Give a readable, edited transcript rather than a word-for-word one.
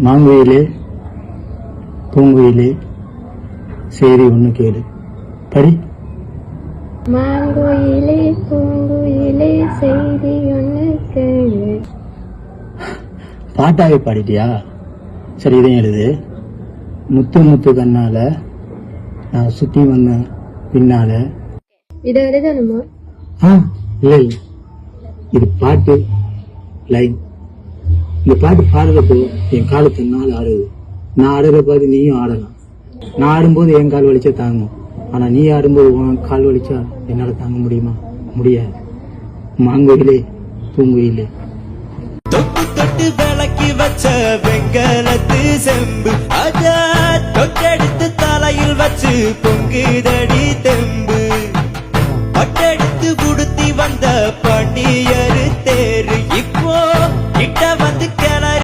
மாங்குயிலே பூங்குயிலே சரி ஒண்ணு கேளு படி. மாங்குயிலே பூங்குயிலே செய்தி ஒண்ணு கேளு. பாட்டாவே பாடிட்டியா? சரி இதையும் எழுது. முத்து முத்து கண்ணால நான் சுத்தி வந்த பின்னால. இதை எழுதணுமா? இல்ல இல்ல, இது பாட்டு லைன். இந்த பாட்டு பாடுறப்போ என் காலு தன்னால் ஆடுது. நான் ஆடுற பார்த்து நீயும் ஆடலாம். நான் ஆடும்போது என் கால் வலிச்சா தாங்கும். ஆனா நீ ஆடும்போது உன் கால் வலிச்சா என்னால தாங்க முடியுமா? முடியாது. மாங்குயிலே பூங்குயிலே. தொட்டு தொட்டு விளக்கி வச்ச வெங்கலத்து செம்பு அத தொட்டெடுத்து தலையில் வச்சு பொங்குதடி தெம்பு. பட்டெடுத்து புடுத்தி வந்த பாண்டியரு